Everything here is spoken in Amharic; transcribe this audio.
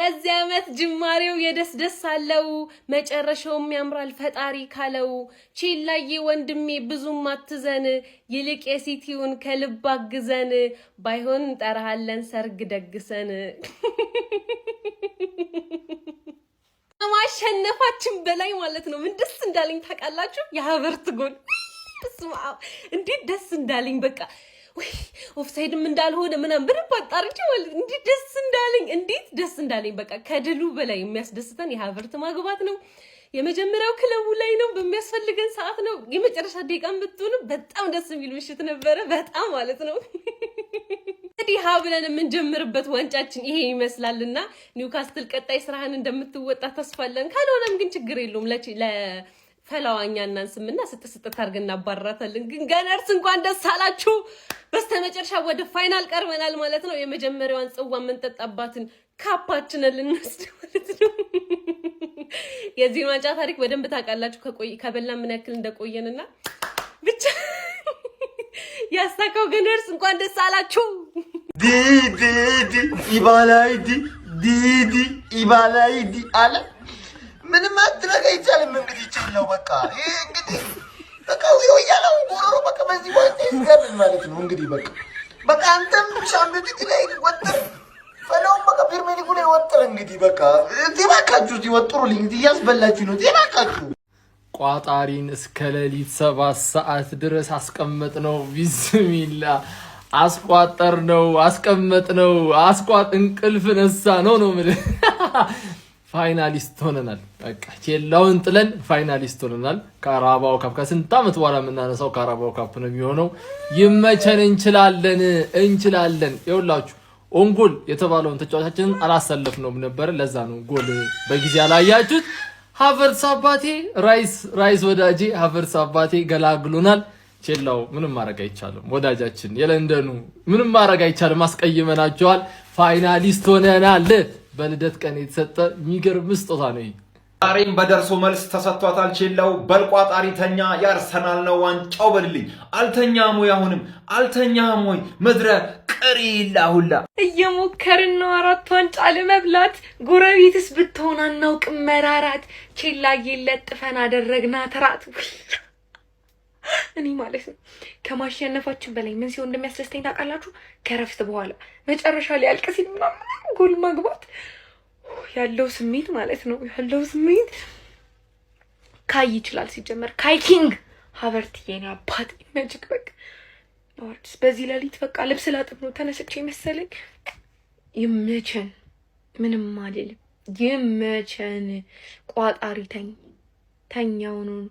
እዚህ ዓመት ጅማሬው የደስ አለው መጨረሻውም ያምራል ፈጣሪ ካለው ቺላዬ ወንድሜ ብዙም አትዘን ይልቅ የሲቲውን ከልብ አግዘን ባይሆን እንጠራሃለን ሰርግ ደግሰን ማሸነፋችን በላይ ማለት ነው ምን ደስ እንዳለኝ ታውቃላችሁ የሀበርት ጎል እንዴት ደስ እንዳለኝ በቃ ወይ ኦፍሳይድም እንዳልሆነ ምናምን ብርብ አጣርቼ ማለት እንዴት ደስ እንዳለኝ በቃ ከድሉ በላይ የሚያስደስተን የሀበርት ማግባት ነው የመጀመሪያው ክለቡ ላይ ነው በሚያስፈልገን ሰዓት ነው የመጨረሻ ደቂቃን ብትሆኑ በጣም ደስ የሚል ምሽት ነበረ በጣም ማለት ነው እንግዲህ ሀብለን የምንጀምርበት ዋንጫችን ይሄ ይመስላልና ኒውካስትል ቀጣይ ስራህን እንደምትወጣ ተስፋለን ካልሆነም ግን ችግር የለውም ፈላዋኛና ስምና ስትስጥት አርገና ባራታለን ግን ገነርስ እንኳን ደስ አላችሁ በስተመጨረሻ ወደ ፋይናል ቀርበናል ማለት ነው የመጀመሪያዋን ጽዋ መንጠጣባትን ካፓችንን ልንወስድ ማለት ነው የዚህ ዋንጫ ታሪክ በደንብ ታውቃላችሁ ከበላ ምን ያክል እንደቆየንና ብቻ ያሳካው ገነርስ እንኳን ደስ አላችሁ ዲ ኢባላይዲ አለ ምንም አትረጋ ይቻላል እንግዲህ ይችላል በቃ ይሄ እንግዲህ በቃ ወያለው ጎሮሮ በቃ በዚህ ወጥ ይገርም ማለት ነው እንግዲህ በቃ አንተም ሻምፒዮንስ ሊግ ላይ ወጥተህ ፈላው በቃ ፕሪሚየር ሊግ ላይ ወጥተህ እንግዲህ በቃ ዲባካችሁ ይወጥሩልኝ ያስበላችሁ ነው ዲባካችሁ ቋጣሪን እስከ ሌሊት 7 ሰዓት ድረስ አስቀመጥ ነው ቢስሚላ አስቋጠር ነው አስቀመጥ ነው እንቅልፍ ነሳ ነው ማለት ፋይናሊስት ሆነናል በቃ ቼላውን ጥለን ፋይናሊስት ሆነናል ካራባው ካፕ ከስንት አመት በኋላ የምናነሳው ካራባው ካፕ ነው የሚሆነው ይመቸን እንችላለን ይኸውላችሁ ኦንጎል የተባለውን ተጫዋቻችንን አላሰለፍነውም ነበር ለዛ ነው ጎል በጊዜ ያላያችሁት ሀቨርትስ አባቴ ራይስ ወዳጄ ሀቨርትስ አባቴ ገላግሎናል ቼላው ምንም ማድረግ አይቻልም ወዳጃችን የለንደኑ ምንም ማድረግ አይቻልም አስቀይመናቸዋል ፋይናሊስት ሆነናል በልደት ቀን የተሰጠ የሚገርም ስጦታ ነው ዛሬም በደርሶ መልስ ተሰጥቷታል ቼላው በልቋጣሪ ተኛ ያርሰናል ነው ዋንጫው በልልኝ አልተኛም ወይ አሁንም አልተኛም ወይ መድረ ቀሪላ ሁላ እየሞከርን ነው 4 ዋንጫ ለመብላት ጎረቤትስ ብትሆን አናውቅም መራራት ቼላዬ ለጥፈን አደረግና ተራት እኔ ማለት ነው ከማሸነፋችን በላይ ምን ሲሆን እንደሚያስደስተኝ ታውቃላችሁ ከረፍት በኋላ መጨረሻ ላይ አልቀስ ጎል ማግባት ያለው ስሜት ማለት ነው ያለው ስሜት ካይ ይችላል ሲጀመር ካይ ኪንግ ሀቨርት የኔ አባት ማጂክ በቃ ኖርድስ በዚህ ሌሊት በቃ ልብስ ላጥብ ነው ተነስቼ መሰለኝ ይመቸን ምንም አይደለም ይመቸን ቋጣሪ ተኛው ነው